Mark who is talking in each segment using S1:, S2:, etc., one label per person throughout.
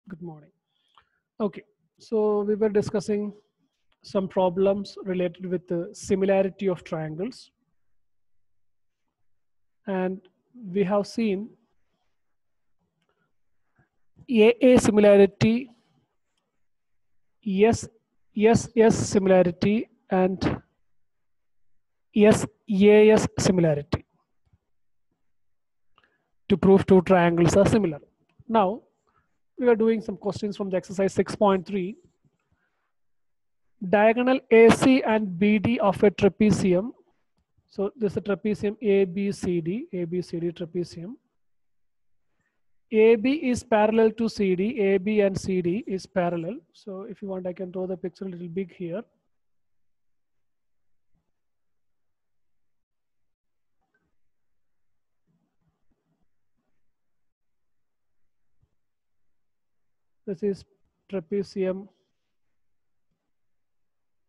S1: Good morning. Okay, so we were discussing some problems related with the similarity of triangles, and we have seen AA similarity, yes similarity, and AS similarity to prove two triangles are similar. Now, we are doing some questions from the exercise 6.3. Diagonal AC and BD of a trapezium. So this is a trapezium ABCD trapezium. AB is parallel to CD, AB and CD is parallel. So if you want, I can draw the picture a little big here. This is trapezium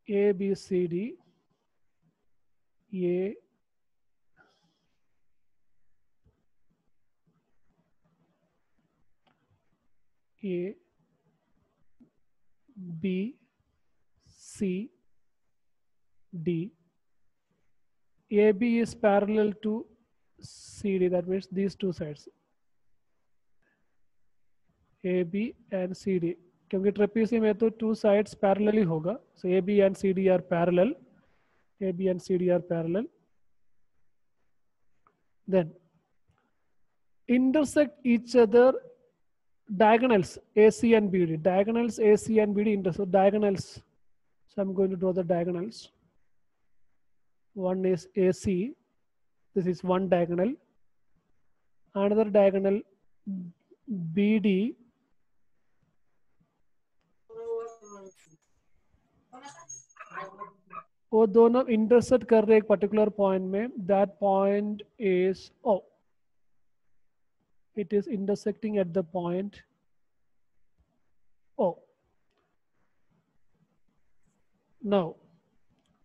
S1: ABCD, A, A, B, C, D. AB is parallel to CD, that means these two sides, AB and CD. क्योंकि trapezium में तो two sides parallel ही होगा, so AB and CD are parallel. AB and CD are parallel. Then intersect each other diagonals AC and BD. Diagonals AC and BD intersect diagonals. So I'm going to draw the diagonals. One is AC. This is one diagonal. Another diagonal BD. वो दोनों intersect कर रहे एक particular point में. That point is O. It is intersecting at the point O. Now,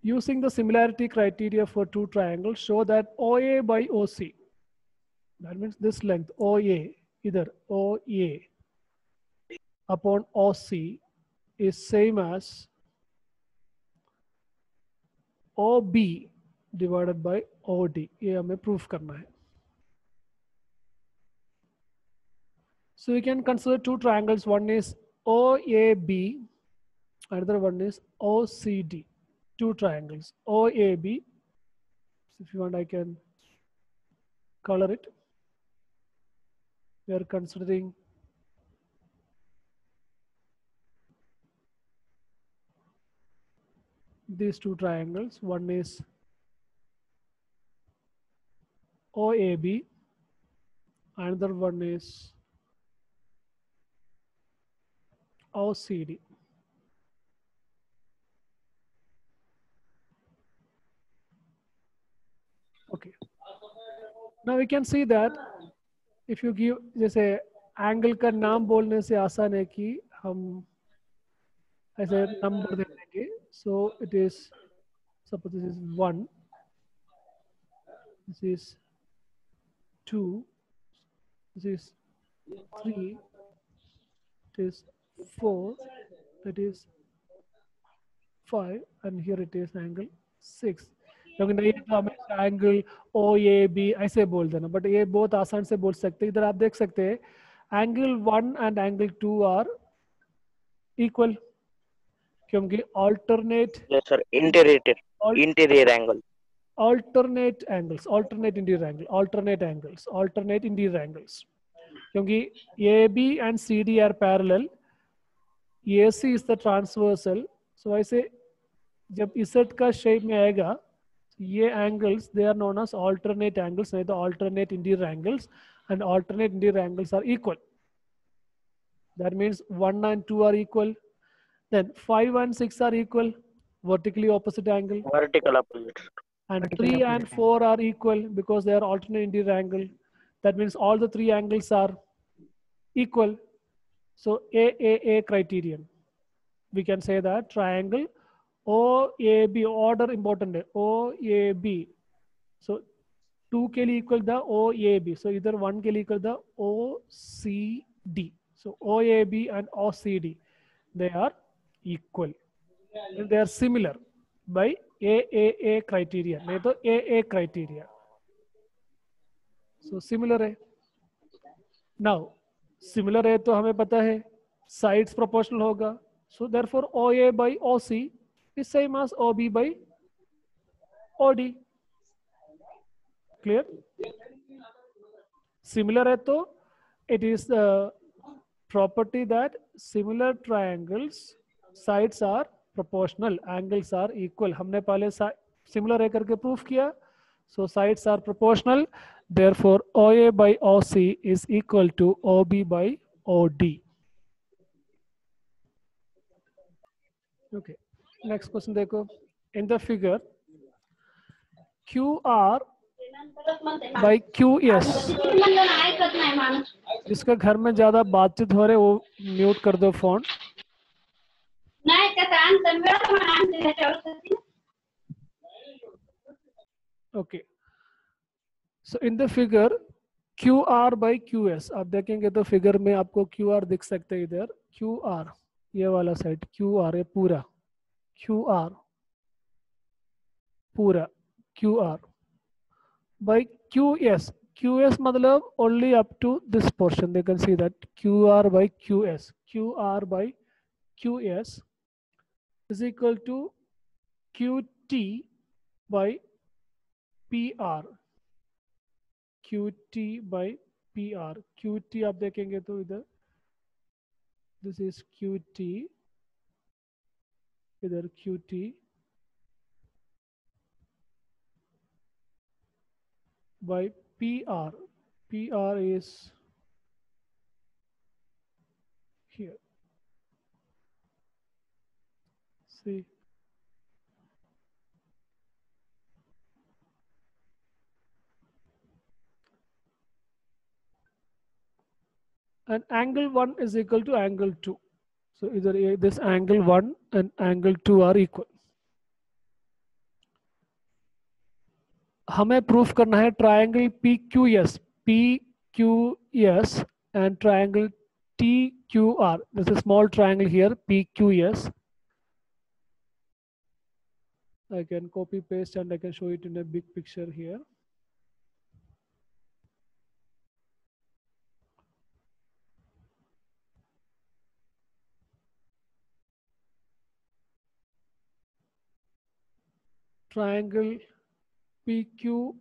S1: using the similarity criteria for two triangles, show that OA by OC, that means this length OA, either OA upon OC is same as OB divided by OD. ये हमें proof करना है. So we can consider two triangles. One is OAB, another one is OCD. Two triangles OAB. So if you want, I can color it. We are considering these two triangles. One is OAB, another one is OCD. Okay. Now we can see that if you give, जैसे angle का नाम बोलने से आसान है कि हम ऐसे नंबर दे देंगे. So it is, suppose this is 1, this is 2, this is 3, it is 4, it is 5, and here it is angle 6. क्योंकि नहीं तो हमेशा एंगल ओ ए बी ऐसे बोल देना, बट ये बहुत आसान से बोल सकते हैं. इधर आप देख सकते हैं angle 1 and angle 2 are equal, क्योंकि alternate
S2: Yes, sir. Interior angle.
S1: alternate angles, alternate interior angles. क्योंकि AB and CD are parallel, AC is the transversal. So ऐसे जब Z का शेप में आएगा, ये angles they are known as alternate angles, नहीं तो alternate interior angles, and alternate interior angles are equal. That means 1 and 2 are equal. Then 5 and 6 are equal, vertically opposite angle.
S2: Vertical opposite.
S1: And 3 and 4 are equal because they are alternate interior angle. That means all the three angles are equal. So AAA criterion. We can say that triangle OAB, order important है, OAB. So 2 के लिए equal the OAB. So either 1 के लिए equal the OCD. So OAB and OCD, they are equal. And they are similar by AAA criteria. नहीं तो AA criteria. So similar है. Now similar है तो हमें पता है sides proportional होगा. So therefore OA by OC is same as OB by OD. Clear? Similar है तो it is the property that similar triangles sides are proportional, angles are equal. हमने पहले similar है करके proof किया. So sides are proportional. Therefore OA by OC is equal to OB by OD. Okay. Next question देखो. In the figure, QR by QS. जिसका घर में ज्यादा बातचीत हो रहे वो म्यूट कर दो phone. Okay. So in the figure QR by QS, आप देखेंगे तो फिगर में आपको QR दिख सकते हैं इधर. QR ये वाला साइड QR ये पूरा QR पूरा QR by QS. QS मतलब only up to this portion. They can see that QR by QS. QR by QS is equal to QT by PR. QT by PR. QT आप देखेंगे तो इधर this is QT, इधर QT by PR. PR is here. See. And angle 1 is equal to angle 2. So either this angle 1 and angle 2 are equal. हमें proof करना है triangle PQS and triangle TQR. There's a small triangle here, PQS. I can copy paste and I can show it in a big picture here. Triangle PQS,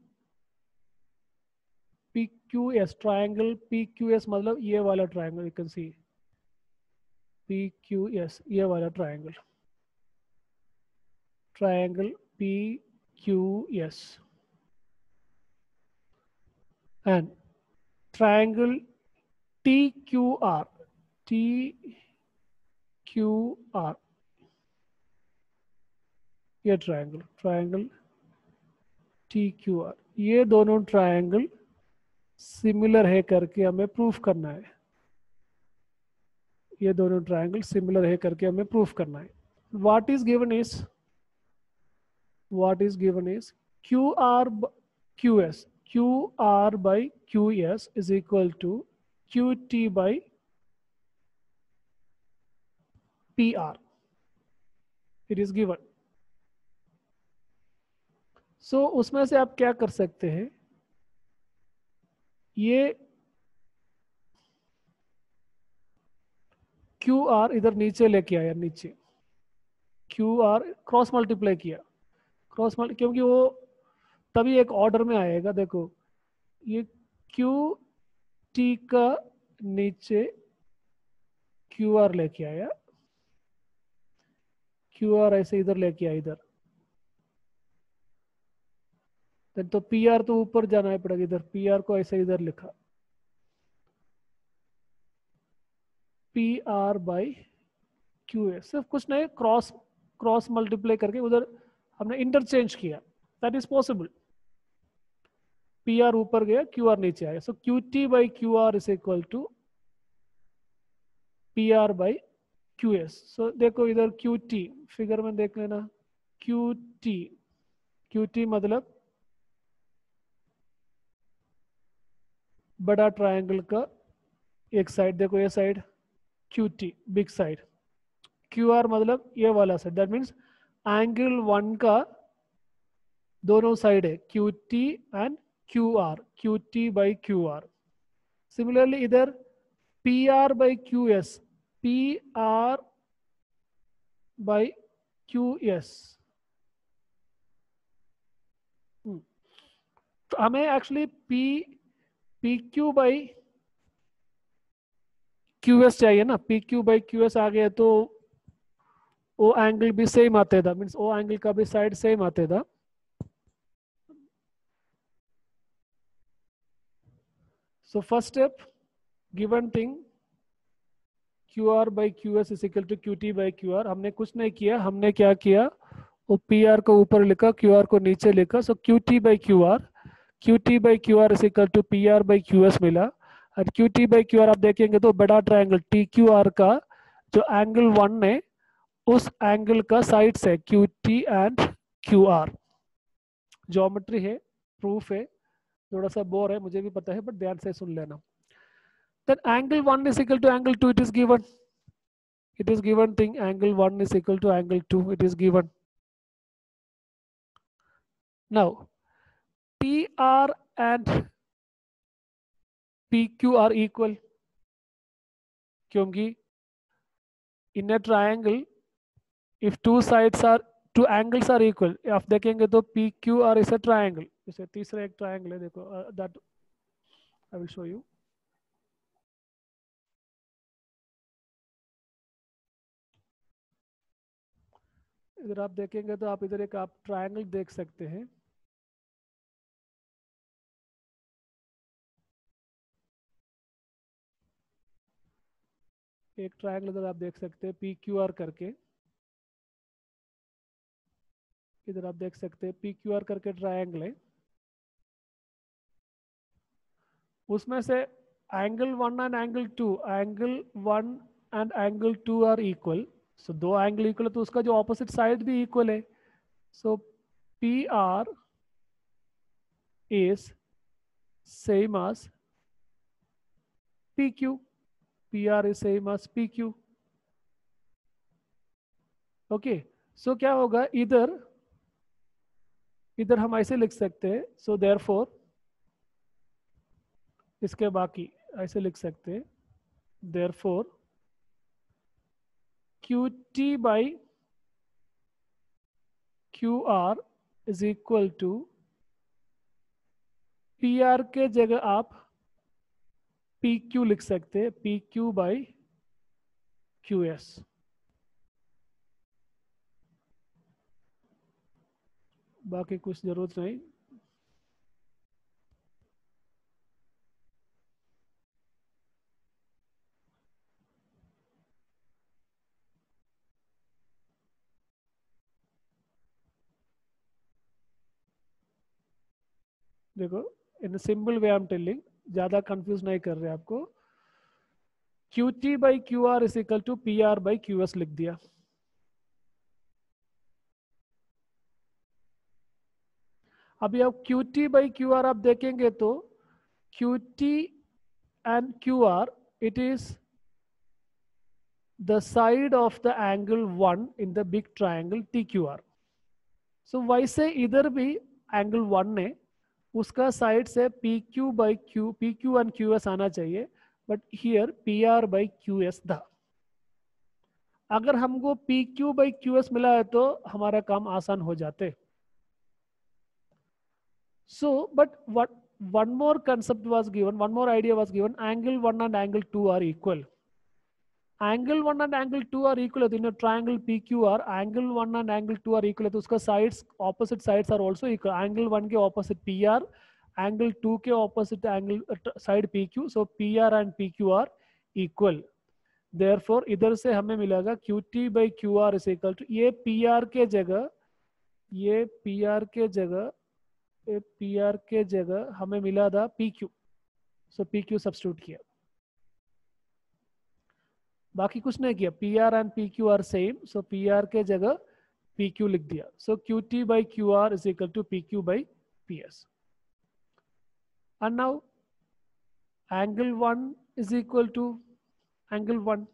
S1: triangle PQS मतलब ये वाला triangle, you can see PQS, ये वाला triangle, triangle PQS and triangle TQR, ये triangle TQR, ये दोनों triangle similar है करके हमें प्रूफ करना है. ये दोनों ट्रायंगल सिमिलर है करके हमें प्रूफ करना है. What is given is QR by QS is equal to QT by PR. It is given. So उसमें से आप क्या कर सकते हैं, ये QR इधर नीचे लेके आया, नीचे QR क्रॉस मल्टीप्लाई किया, क्योंकि वो तभी एक ऑर्डर में आएगा. देखो ये QT का नीचे QR लेके आया, QR ऐसे इधर लेके आया इधर, तो PR तो ऊपर जाना है पड़ेगा. इधर PR को ऐसे इधर लिखा, PR by QS. सिर्फ कुछ नहीं, क्रॉस मल्टीप्लाई करके उधर हमने इंटरचेंज किया. That is possible. PR ऊपर गया, QR नीचे आया. So QT by QR is equal to PR by QS. So देखो इधर QT फिगर में देख लेना, QT मतलब बड़ा ट्रायंगल का एक साइड, देखो ये side Q T big side, Q R मतलब ये वाला साइड, दैट मीन्स एंगल 1 का दोनों साइड है Q T and Q R, Q T by Q R. Similarly इधर P R by Q S, P R by Q S. तो हमें actually P Q by Q S चाहिए ना, P Q by Q S आ गया तो वो angle भी सेम आते था, मीन्स वो एंगल का भी साइड सेम आते था. So first step, given thing QR by QS is equal to QT by QR. हमने कुछ नहीं किया, हमने क्या किया, वो PR को ऊपर लिखा, QR को नीचे लिखा. So QT by QR, QT by QR is equal to PR by QS मिला. और QT by QR आप देखेंगे तो बड़ा ट्रायंगल TQR का जो एंगल 1 है उस एंगल का साइड्स है QT एंड QR. ज्योमेट्री है, प्रूफ है, थोड़ा सा बोर है मुझे भी पता है, बट ध्यान से सुन लेना. Then angle 1 is equal to angle 2, it is given. It is given thing, angle 1 is equal to angle 2, it is given. Now, PR and PQ are equal. क्योंकि in a triangle, if two angles are equal, आप देखेंगे तो PQR is a triangle. जैसे तीसरा एक triangle है, देखो, that I will show you. इधर आप देखेंगे तो आप इधर एक आप ट्रायंगल देख सकते हैं. एक ट्रायंगल इधर आप देख सकते हैं PQR करके, इधर आप देख सकते हैं PQR करके ट्रायंगल है. उसमें से angle 1 and angle 2, angle 1 and angle 2 are equal. So दो एंगल इक्वल है तो उसका जो ऑपोजिट साइड भी इक्वल है. So P R is same as P Q, P R is same as P Q. Okay, so क्या होगा, इधर हम ऐसे लिख सकते हैं. सो देयरफॉर इसके बाकी ऐसे लिख सकते हैं, therefore Q T by Q R is equal to, P R के जगह आप पी क्यू लिख सकते हैं, P Q by Q S. बाकी कुछ जरूरत नहीं. देखो, in simple way I am telling, ज्यादा कंफ्यूज नहीं कर रहे आपको. Q T by Q R is equal to P R by Q S लिख दिया. अभी आप Q T by Q R आप देखेंगे तो Q T and Q are, it is the side of the angle 1 in the big triangle TQR. So वैसे इधर भी angle 1 है, उसका साइड से PQ by Q, PQ and QS आना चाहिए, but here PR by QS था. अगर हमको PQ by QS मिला है तो हमारा काम आसान हो जाते. So but what one more concept was given, one more idea was given, angle 1 and angle 2 are equal. Angle 1 and angle 2 are equal है, triangle PQR, angle 1 and angle 2 are equal है तो उसका sides, opposite sides are also equal. Angle 1 के opposite PR, angle 2 के opposite angle side PQ. So PR and PQ are equal. Therefore इधर से हमें मिलेगा QT by QR is equal to, ये PR के जगह, ये PR के जगह, ये PR के जगह हमें मिला था PQ. सो PQ सब्स्टिट्यूट किया, बाकी कुछ नहीं किया. P R and P Q are same, so P R के जगह पी क्यू लिख दिया. So Q T by Q R is equal to P Q by P S. And now angle 1 is equal to angle 1.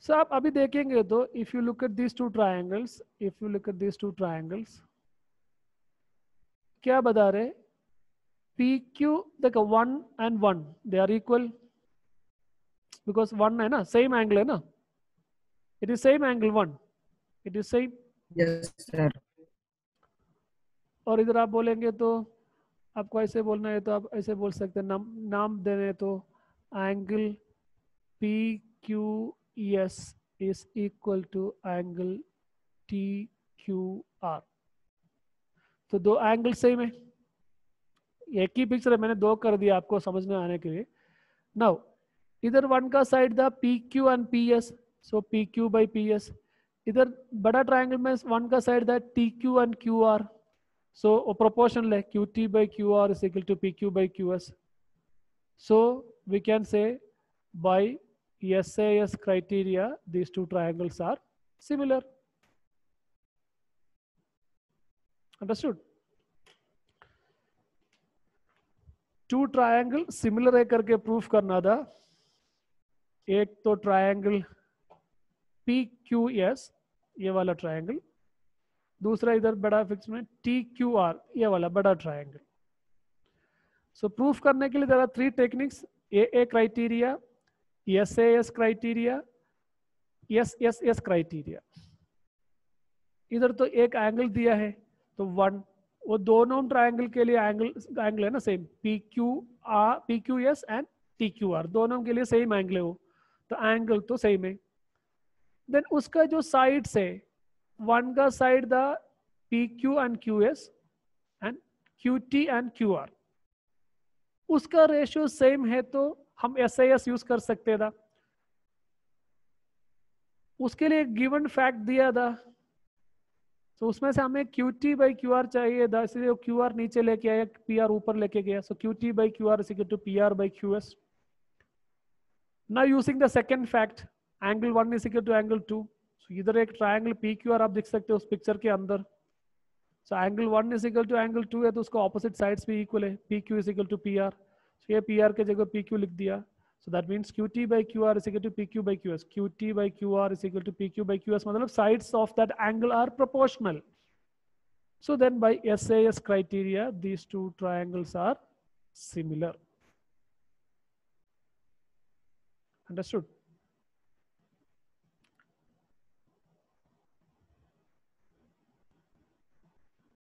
S1: So आप अभी देखेंगे तो if you look at this two triangles, क्या बता रहे, P Q देखो 1 and 1 they are equal, because 1 है ना, सेम एंगल है ना, it is same angle 1, it is same.
S3: Yes sir.
S1: और इधर आप बोलेंगे तो आपको ऐसे बोलना है तो आप ऐसे बोल सकते हैं, नाम देने तो angle P Q S is equal to angle T Q R. तो दो एंगल सेम है, एक ही पिक्चर है, मैंने दो कर दिया आपको समझ में आने के लिए। नाउ इधर वन का साइड था P Q and P S, so P Q by P S. इधर बड़ा ट्राइंगल में वन का साइड था T Q and Q are, so proportional है qt by qr is equal to pq by qs. So we can say by SAS criteria these two triangles are similar. Understood? Two triangle similar है करके proof करना था। एक तो triangle PQS ये वाला triangle, दूसरा इधर बड़ा फिक्स में TQR ये वाला बड़ा ट्रायंगल। सो प्रूफ करने के लिए there are 3 techniques, AA criteria, SAS criteria, SSS criteria. इधर तो एक एंगल दिया है तो 1, वो दोनों ट्रायंगल के लिए एंगल है ना सेम, PQS एंड TQR दोनों के लिए सेम एंगल है वो, तो एंगल तो सेम है। देन उसका जो साइड्स है, वन का side the PQ and QS and QT and QR, उसका रेशियो सेम है तो हम SAS यूज कर सकते था। उसके लिए एक गिवन फैक्ट दिया था, तो उसमें से हमें QT बाई QR चाहिए था, इसलिए QR नीचे लेके आया, PR ऊपर लेके गया, so QT by QR is equal to PR by QS। Now using the second fact, angle 1 is equal to angle 2, so इधर एक ट्रायंगल PQR आप देख सकते हो उस पिक्चर के अंदर। So angle 1 is equal to angle 2 है तो उसको ऑपोजिट साइड्स भी इक्वल है, PQ is equal to PR, so ये PR के जगह PQ लिख दिया। So that means QT by QR is equal to PQ by QS. QT by QR is equal to PQ by QS. मतलब sides of that angle are proportional. So then by SAS criteria, these two triangles are similar. Understood?